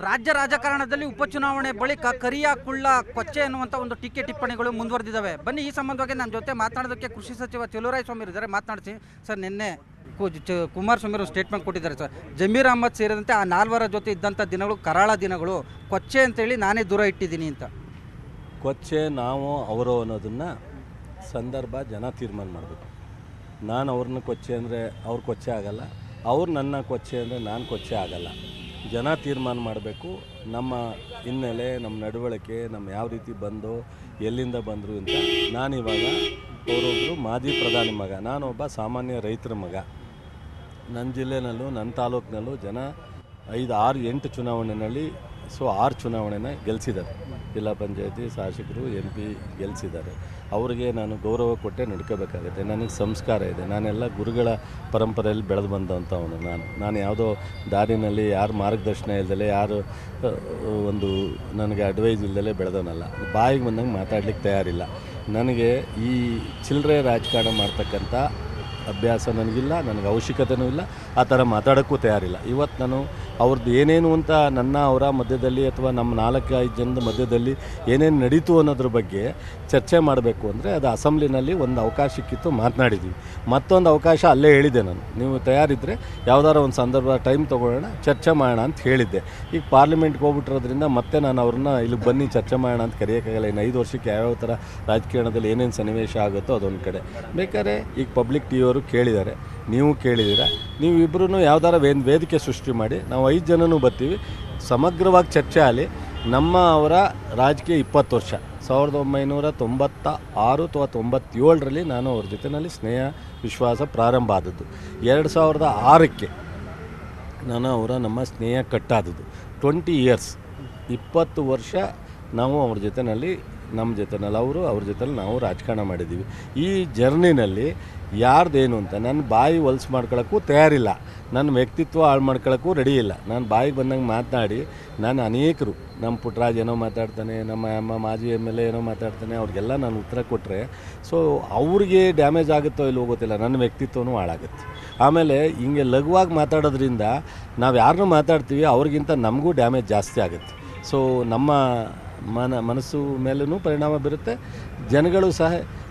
ರಾಜ್ಯ ರಾಜಕಾರಣದಲ್ಲಿ ಉಪಚುನಾವಣೆ ಬಳಿಕ ಕರಿಯ ಕುಳ್ಳ ಕೊಚ್ಚೆ ಎನ್ನುವಂಥ ಒಂದು ಟೀಕೆ ಟಿಪ್ಪಣಿಗಳು ಮುಂದುವರೆದಿದ್ದಾವೆ. ಬನ್ನಿ, ಈ ಸಂಬಂಧವಾಗಿ ನನ್ನ ಜೊತೆ ಮಾತನಾಡೋದಕ್ಕೆ ಕೃಷಿ ಸಚಿವ ಚಲುವರಾಯಸ್ವಾಮಿ ಇದ್ದಾರೆ, ಮಾತನಾಡಿಸಿ. ಸರ್, ನಿನ್ನೆ ಕುಮಾರಸ್ವಾಮಿ ಅವರು ಸ್ಟೇಟ್ಮೆಂಟ್ ಕೊಟ್ಟಿದ್ದಾರೆ ಸರ್. ಜಮೀರ್ ಅಹ್ಮದ್ ಸೇರಿದಂತೆ ಆ 4 ಜೊತೆ ಇದ್ದಂಥ ದಿನಗಳು ಕರಾಳ ದಿನಗಳು, ಕೊಚ್ಚೆ ಅಂತೇಳಿ ನಾನೇ ದೂರ ಇಟ್ಟಿದ್ದೀನಿ ಅಂತ. ಕೊಚ್ಚೆ ನಾವು ಅವರು ಅನ್ನೋದನ್ನು ಸಂದರ್ಭ ಜನ ತೀರ್ಮಾನ ಮಾಡಬೇಕು. ನಾನು ಅವ್ರನ್ನ ಕೊಚ್ಚೆ ಅಂದರೆ ಅವ್ರು ಕೊಚ್ಚೆ ಆಗಲ್ಲ, ಅವ್ರು ನನ್ನ ಕೊಚ್ಚೆ ಅಂದರೆ ನಾನು ಕೊಚ್ಚೆ ಆಗಲ್ಲ. ಜನ ತೀರ್ಮಾನ ಮಾಡಬೇಕು. ನಮ್ಮ ಹಿನ್ನೆಲೆ, ನಮ್ಮ ನಡವಳಿಕೆ, ನಮ್ಮ ಯಾವ ರೀತಿ ಬಂದು ಎಲ್ಲಿಂದ ಬಂದರು ಅಂತ. ನಾನಿವಾಗ ಅವರೊಬ್ಬರು ಮಾಜಿ ಪ್ರಧಾನಿ ಮಗ, ನಾನೊಬ್ಬ ಸಾಮಾನ್ಯ ರೈತರ ಮಗ. ನನ್ನ ಜಿಲ್ಲೆನಲ್ಲೂ ನನ್ನ ತಾಲೂಕಿನಲ್ಲೂ ಜನ 5, 6, 8 ಚುನಾವಣೆಯಲ್ಲಿ 6 ಚುನಾವಣೆನ ಗೆಲ್ಲಿಸಿದ್ದಾರೆ. ಜಿಲ್ಲಾ ಪಂಚಾಯತಿ ಶಾಸಕರು MP ಗೆಲ್ಲಿಸಿದ್ದಾರೆ. ಅವರಿಗೆ ನಾನು ಗೌರವ ಕೊಟ್ಟೆ ನಡ್ಕೋಬೇಕಾಗುತ್ತೆ. ನನಗೆ ಸಂಸ್ಕಾರ ಇದೆ. ನಾನೆಲ್ಲ ಗುರುಗಳ ಪರಂಪರೆಯಲ್ಲಿ ಬೆಳೆದು ಬಂದಂಥವನು. ನಾನು ಯಾವುದೋ ದಾರಿನಲ್ಲಿ ಯಾರು ಮಾರ್ಗದರ್ಶನ ಇಲ್ಲದೆ, ಯಾರು ಒಂದು ನನಗೆ ಅಡ್ವೈಸ್ ಇಲ್ಲದೆ ಬೆಳೆದವನಲ್ಲ. ಬಾಯಿಗೆ ಬಂದಂಗೆ ಮಾತಾಡ್ಲಿಕ್ಕೆ ತಯಾರಿಲ್ಲ. ನನಗೆ ಈ ಚಿಲ್ಲರೆ ರಾಜಕಾರಣ ಮಾಡ್ತಕ್ಕಂಥ ಅಭ್ಯಾಸ ನನಗಿಲ್ಲ, ನನಗೆ ಅವಶ್ಯಕತೆಯೂ ಇಲ್ಲ. ಆ ಥರ ಮಾತಾಡೋಕ್ಕೂ ತಯಾರಿಲ್ಲ. ಇವತ್ತು ನಾನು ಅವ್ರದ್ದು ಏನೇನು ಅಂತ ಅವರ ಮಧ್ಯದಲ್ಲಿ ಅಥವಾ ನಮ್ಮ 4-5 ಜನದ ಮಧ್ಯದಲ್ಲಿ ಏನೇನು ನಡೀತು ಅನ್ನೋದ್ರ ಬಗ್ಗೆ ಚರ್ಚೆ ಮಾಡಬೇಕು ಅಂದರೆ ಅದು ಅಸೆಂಬ್ಲಿನಲ್ಲಿ ಒಂದು ಅವಕಾಶ ಸಿಕ್ಕಿತ್ತು, ಮಾತನಾಡಿದ್ವಿ. ಮತ್ತೊಂದು ಅವಕಾಶ ಅಲ್ಲೇ ಹೇಳಿದ್ದೆ ನಾನು, ನೀವು ತಯಾರಿದ್ದರೆ ಯಾವುದಾರ ಒಂದು ಸಂದರ್ಭ ಟೈಮ್ ತೊಗೊಳ್ಳೋಣ, ಚರ್ಚೆ ಮಾಡೋಣ ಅಂತ ಹೇಳಿದ್ದೆ. ಈಗ ಪಾರ್ಲಿಮೆಂಟ್ಗೆ ಹೋಗ್ಬಿಟ್ಟಿರೋದ್ರಿಂದ ಮತ್ತೆ ನಾನು ಅವ್ರನ್ನ ಇಲ್ಲಿಗೆ ಬನ್ನಿ ಚರ್ಚೆ ಮಾಡೋಣ ಅಂತ ಕರೆಯೋಕ್ಕಾಗಲ್ಲ. ಇನ್ನು 5 ವರ್ಷಕ್ಕೆ ಯಾವ್ಯಾವ ಥರ ರಾಜಕಾರಣದಲ್ಲಿ ಏನೇನು ಸನ್ನಿವೇಶ ಆಗುತ್ತೋ ಅದೊಂದು ಕಡೆ. ಬೇಕಾದ್ರೆ ಈಗ ಪಬ್ಲಿಕ್ TV ಅವರು ಕೇಳಿದ್ದಾರೆ, ನೀವು ಕೇಳಿದ್ದೀರ, ನೀವು ಇಬ್ಬರೂ ಯಾವ್ದಾರ ವೇದಿಕೆ ಸೃಷ್ಟಿ ಮಾಡಿ, ನಾವು 5 ಜನನೂ ಬರ್ತೀವಿ, ಸಮಗ್ರವಾಗಿ ಚರ್ಚೆ ಆಗಲಿ. ಅವರ ರಾಜಕೀಯ 20 ವರ್ಷ, 1996 ಅಥವಾ 97ರಲ್ಲಿ ನಾನು ಅವ್ರ ಜೊತೆಯಲ್ಲಿ ಸ್ನೇಹ ವಿಶ್ವಾಸ ಪ್ರಾರಂಭ ಆದದ್ದು. 2006ಕ್ಕೆ ನಮ್ಮ ಸ್ನೇಹ ಕಟ್ಟಾದದ್ದು. 20 ಇಯರ್ಸ್, 20 ವರ್ಷ ನಾವು ಅವ್ರ ಜೊತೆಯಲ್ಲಿ, ನಮ್ಮ ಜೊತೆಯಲ್ಲಿ ಅವರು, ಅವ್ರ ಜೊತೆಲಿ ನಾವು ರಾಜಕಾರಣ ಮಾಡಿದ್ದೀವಿ. ಈ ಜರ್ನಿನಲ್ಲಿ ಯಾರ್ದೇನು ಅಂತ ನನ್ನ ಬಾಯಿ ಹೊಲ್ಸು ಮಾಡ್ಕೊಳ್ಳೋಕ್ಕೂ ತಯಾರಿಲ್ಲ, ನನ್ನ ವ್ಯಕ್ತಿತ್ವ ಹಾಳು ಮಾಡ್ಕೊಳ್ಳೋಕ್ಕೂ ರೆಡಿ ಇಲ್ಲ. ನಾನು ಬಾಯಿಗೆ ಬಂದಂಗೆ ಮಾತನಾಡಿ, ನಾನು ಅನೇಕರು, ನಮ್ಮ ಪುಟ್ಟರಾಜ್ ಏನೋ ಮಾತಾಡ್ತಾನೆ, ನಮ್ಮ ಮಾಜಿ MLA ಏನೋ ಮಾತಾಡ್ತಾನೆ, ಅವ್ರಿಗೆಲ್ಲ ನಾನು ಉತ್ತರ ಕೊಟ್ಟರೆ ಅವ್ರಿಗೆ ಡ್ಯಾಮೇಜ್ ಆಗುತ್ತೋ ಇಲ್ಲೋ ಗೊತ್ತಿಲ್ಲ, ನನ್ನ ವ್ಯಕ್ತಿತ್ವನೂ ಹಾಳಾಗುತ್ತೆ. ಆಮೇಲೆ ಹಿಂಗೆ ಲಘುವಾಗಿ ಮಾತಾಡೋದ್ರಿಂದ ನಾವು ಯಾರನ್ನೂ ಮಾತಾಡ್ತೀವಿ, ಅವ್ರಿಗಿಂತ ನಮಗೂ ಡ್ಯಾಮೇಜ್ ಜಾಸ್ತಿ ಆಗುತ್ತೆ. ಸೊ ನಮ್ಮ ಮನಸ್ಸು ಮೇಲೂ ಪರಿಣಾಮ ಬೀರುತ್ತೆ. ಜನಗಳು ಸಹ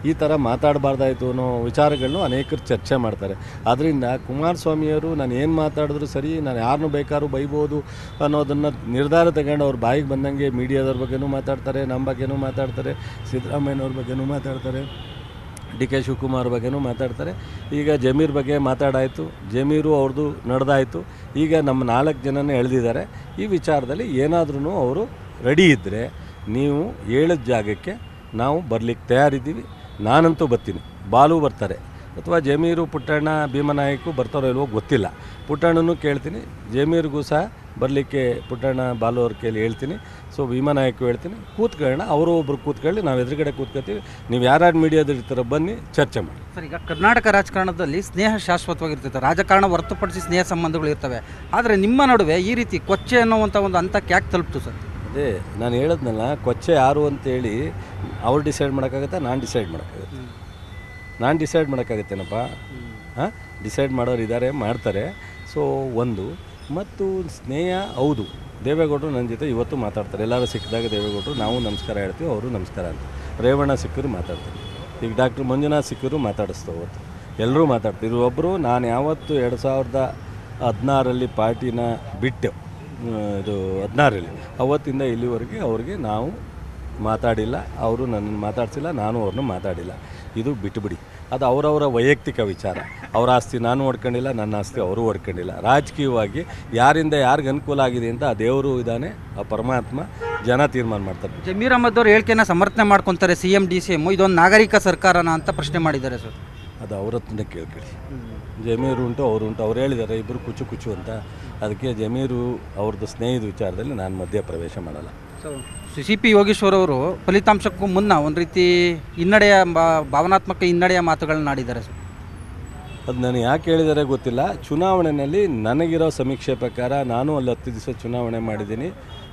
ಈ ಥರ ಮಾತಾಡಬಾರ್ದಾಯಿತು ಅನ್ನೋ ವಿಚಾರಗಳನ್ನು ಅನೇಕರು ಚರ್ಚೆ ಮಾಡ್ತಾರೆ. ಆದ್ದರಿಂದ ಕುಮಾರಸ್ವಾಮಿಯವರು ನಾನು ಏನು ಮಾತಾಡಿದ್ರು ಸರಿ, ನಾನು ಯಾರನ್ನೂ ಬೇಕಾದ್ರೂ ಬೈಬೋದು ಅನ್ನೋದನ್ನು ನಿರ್ಧಾರ ತಗೊಂಡು ಅವ್ರ ಬಾಯಿಗೆ ಬಂದಂಗೆ ಮೀಡಿಯಾದವ್ರ ಬಗ್ಗೆನೂ ಮಾತಾಡ್ತಾರೆ, ನಮ್ಮ ಬಗ್ಗೆನೂ ಮಾತಾಡ್ತಾರೆ, ಸಿದ್ದರಾಮಯ್ಯನವ್ರ ಬಗ್ಗೆನೂ ಮಾತಾಡ್ತಾರೆ, DK ಶಿವಕುಮಾರ್ ಬಗ್ಗೆನೂ ಮಾತಾಡ್ತಾರೆ. ಈಗ ಜಮೀರ್ ಬಗ್ಗೆ ಮಾತಾಡಾಯಿತು, ಜಮೀರು ಅವ್ರದ್ದು ನಡೆದಾಯಿತು. ಈಗ ನಮ್ಮ 4 ಜನನೇ ಎಳೆದಿದ್ದಾರೆ. ಈ ವಿಚಾರದಲ್ಲಿ ಏನಾದ್ರೂ ಅವರು ರೆಡಿ ಇದ್ದರೆ ನೀವು ಹೇಳಿದ ಜಾಗಕ್ಕೆ ನಾವು ಬರಲಿಕ್ಕೆ ತಯಾರಿದ್ದೀವಿ. ನಾನಂತೂ ಬರ್ತೀನಿ, ಬಾಲು ಬರ್ತಾರೆ, ಅಥವಾ ಜಮೀರು, ಪುಟ್ಟಣ್ಣ, ಭೀಮನಾಯಕು ಬರ್ತಾರೋ ಇಲ್ವೋ ಗೊತ್ತಿಲ್ಲ. ಪುಟ್ಟಣ್ಣನೂ ಕೇಳ್ತೀನಿ, ಜಮೀರ್ಗೂ ಸಹ ಬರಲಿಕ್ಕೆ ಪುಟ್ಟಣ್ಣ, ಬಾಲು ಅವ್ರ ಕೇಳಿ ಹೇಳ್ತೀನಿ. ಸೊ ಭೀಮನಾಯಕು ಹೇಳ್ತೀನಿ, ಕೂತ್ಕೊಳ್ಳೋಣ, ಅವರು ಒಬ್ರು ಕೂತ್ಕೊಳ್ಳಿ, ನಾವು ಎದುರುಗಡೆ ಕೂತ್ಕೊಳ್ತೀವಿ. ನೀವು ಯಾರ್ಯಾರು ಮೀಡಿಯಾದಲ್ಲಿ ಇರ್ತಾರೋ ಬನ್ನಿ, ಚರ್ಚೆ ಮಾಡಿ. ಸರ್, ಈಗ ಕರ್ನಾಟಕ ರಾಜಕಾರಣದಲ್ಲಿ ಸ್ನೇಹ ಶಾಶ್ವತವಾಗಿರ್ತೈತೆ, ರಾಜಕಾರಣ ಹೊರತುಪಡಿಸಿ ಸ್ನೇಹ ಸಂಬಂಧಗಳು ಇರ್ತವೆ. ಆದರೆ ನಿಮ್ಮ ನಡುವೆ ಈ ರೀತಿ ಕೊಚ್ಚೆ ಅನ್ನುವಂಥ ಒಂದು ಹಂತಕ್ಕೆ ಯಾಕೆ ತಲುಪ್ತು ಸರ್? ಅದೇ ನಾನು ಹೇಳಿದ್ನಲ್ಲ, ಕೊಚ್ಚೆ ಯಾರು ಅಂತೇಳಿ ಅವ್ರು ಡಿಸೈಡ್ ಮಾಡೋಕ್ಕಾಗತ್ತಾ, ನಾನು ಡಿಸೈಡ್ ಮಾಡೋಕ್ಕಾಗತ್ತೆ? ನಾನು ಡಿಸೈಡ್ ಮಾಡೋಕ್ಕಾಗತ್ತೇನಪ್ಪ? ಡಿಸೈಡ್ ಮಾಡೋರು ಇದ್ದಾರೆ, ಮಾಡ್ತಾರೆ. ಸೊ ಒಂದು ಮತ್ತು ಸ್ನೇಹ, ಹೌದು, ದೇವೇಗೌಡರು ನನ್ನ ಜೊತೆ ಇವತ್ತು ಮಾತಾಡ್ತಾರೆ. ಎಲ್ಲರೂ ಸಿಕ್ಕಿದಾಗ ದೇವೇಗೌಡರು ನಾವು ನಮಸ್ಕಾರ ಹೇಳ್ತೀವಿ, ಅವರು ನಮಸ್ಕಾರ ಅಂತ. ರೇವಣ್ಣ ಸಿಕ್ಕರು ಮಾತಾಡ್ತಾರೆ, ಈಗ ಡಾಕ್ಟರ್ ಮಂಜುನಾಥ್ ಸಿಕ್ಕರು ಮಾತಾಡಿಸ್ತಾರೆ. ಅವತ್ತು ಎಲ್ಲರೂ ಮಾತಾಡ್ತಿದ್ರು. ಒಬ್ಬರು ನಾನು ಯಾವತ್ತು 2016ರಲ್ಲಿ ಪಾರ್ಟಿನ ಬಿಟ್ಟು, ಇದು 16ರಲ್ಲಿ, ಅವತ್ತಿಂದ ಇಲ್ಲಿವರೆಗೆ ಅವ್ರಿಗೆ ನಾವು ಮಾತಾಡಿಲ್ಲ, ಅವರು ನನ್ನನ್ನು ಮಾತಾಡ್ಸಿಲ್ಲ, ನಾನು ಅವ್ರನ್ನ ಮಾತಾಡಿಲ್ಲ. ಇದು ಬಿಟ್ಟುಬಿಡಿ, ಅದು ಅವರವರ ವೈಯಕ್ತಿಕ ವಿಚಾರ. ಅವ್ರ ಆಸ್ತಿ ನಾನು ಹೊಡ್ಕೊಂಡಿಲ್ಲ, ನನ್ನ ಆಸ್ತಿ ಅವರು ಹೊಡ್ಕೊಂಡಿಲ್ಲ. ರಾಜಕೀಯವಾಗಿ ಯಾರಿಂದ ಯಾರಿಗೆ ಅನುಕೂಲ ಆಗಿದೆ ಅಂತ ಆ ದೇವರು ಇದ್ದಾನೆ, ಆ ಪರಮಾತ್ಮ, ಜನ ತೀರ್ಮಾನ ಮಾಡ್ತಾರೆ. ಜಮೀರ್ ಅಹ್ಮದ್ ಅವ್ರ ಹೇಳಿಕೆನ ಸಮರ್ಥನೆ ಮಾಡ್ಕೊತಾರೆ CM DCM, ಇದೊಂದು ನಾಗರಿಕ ಸರ್ಕಾರನ ಅಂತ ಪ್ರಶ್ನೆ ಮಾಡಿದ್ದಾರೆ ಸರ್. ಅದು ಅವ್ರ ಹತ್ರನೇ ಕೇಳ್ಕೊಳ್ಳಿ. ಜಮೀರು ಉಂಟು, ಅವರು ಉಂಟು, ಅವ್ರು ಹೇಳಿದ್ದಾರೆ ಇಬ್ಬರು ಕುಚ್ಚು ಅಂತ. ಅದಕ್ಕೆ ಜಮೀರು ಅವ್ರದ್ದು ಸ್ನೇಹಿತ ವಿಚಾರದಲ್ಲಿ ನಾನು ಮಧ್ಯ ಪ್ರವೇಶ ಮಾಡಲ್ಲ. ಸೊ CP ಯೋಗೇಶ್ವರ್ ಅವರು ಫಲಿತಾಂಶಕ್ಕೂ ಮುನ್ನ ಒಂದು ರೀತಿ ಹಿನ್ನಡೆಯ ಭಾವನಾತ್ಮಕ ಹಿನ್ನಡೆಯ ಮಾತುಗಳನ್ನ ಆಡಿದ್ದಾರೆ ಸರ್. ಅದು ನನಗೆ ಯಾಕೆ ಹೇಳಿದರೆ ಗೊತ್ತಿಲ್ಲ. ಚುನಾವಣೆಯಲ್ಲಿ ನನಗಿರೋ ಸಮೀಕ್ಷೆ ಪ್ರಕಾರ ನಾನು ಅಲ್ಲಿ 10 ದಿವಸ ಚುನಾವಣೆ ಮಾಡಿದ್ದೀನಿ.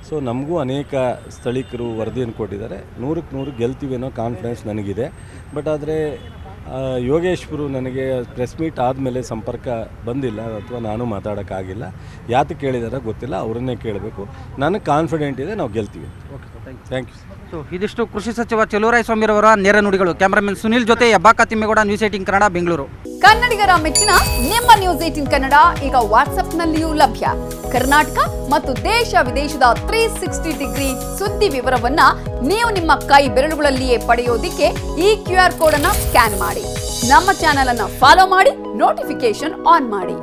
ಸೊ ನಮಗೂ ಅನೇಕ ಸ್ಥಳೀಕರು ವರದಿಯನ್ನು ಕೊಟ್ಟಿದ್ದಾರೆ. 100ಕ್ಕೆ 100 ಗೆಲ್ತೀವಿ ಅನ್ನೋ ಕಾನ್ಫಿಡೆನ್ಸ್ ನನಗಿದೆ. ಬಟ್ ಆದರೆ ಯೋಗೇಶ್ವರು ನನಗೆ ಪ್ರೆಸ್ ಮೀಟ್ ಆದಮೇಲೆ ಸಂಪರ್ಕ ಬಂದಿಲ್ಲ ಅಥವಾ ನಾನು ಮಾತಾಡೋಕ್ಕಾಗಿಲ್ಲ. ಯಾತಕ್ಕೆ ಕೇಳಿದಾರ ಗೊತ್ತಿಲ್ಲ, ಅವರನ್ನೇ ಕೇಳಬೇಕು. ನನಗೆ ಕಾನ್ಫಿಡೆಂಟ್ ಇದೆ, ನಾವು ಗೆಲ್ತೀವಿ. Okay sir, thank you. So ಇದಿಷ್ಟು ಕೃಷಿ ಸಚಿವ ಚಲುವರಾಯಸ್ವಾಮಿರವರ ನೇರ ನುಡಿಗಳು. ಕ್ಯಾಮರಾಮನ್ ಸುನಿಲ್ ಜೊತೆ ಹೆಬ್ಬಾಕ ತಿಮ್ಮೇಗೌಡ, ನ್ಯೂಸ್ 18 ಕನ್ನಡ, ಬೆಂಗಳೂರು. ಕನ್ನಡಿಗರ ಮೆಚ್ಚಿನ ನಿಮ್ಮ ನ್ಯೂಸ್ 18 ಕನ್ನಡ ಈಗ ವಾಟ್ಸ್ಆಪ್ನಲ್ಲಿಯೂ ಲಭ್ಯ. ಕರ್ನಾಟಕ ಮತ್ತು ದೇಶ ವಿದೇಶದ 360 ಡಿಗ್ರಿ ಸುದ್ದಿ ವಿವರವನ್ನ ನೀವು ನಿಮ್ಮ ಕೈ ಬೆರಳುಗಳಲ್ಲಿಯೇ ಪಡೆಯೋದಿಕ್ಕೆ ಈ QR ಕೋಡ್ ಅನ್ನ ಸ್ಕ್ಯಾನ್ ಮಾಡಿ. ನಮ್ಮ ಚಾನೆಲ್ ಅನ್ನ ಫಾಲೋ ಮಾಡಿ, ನೋಟಿಫಿಕೇಶನ್ ಆನ್ ಮಾಡಿ.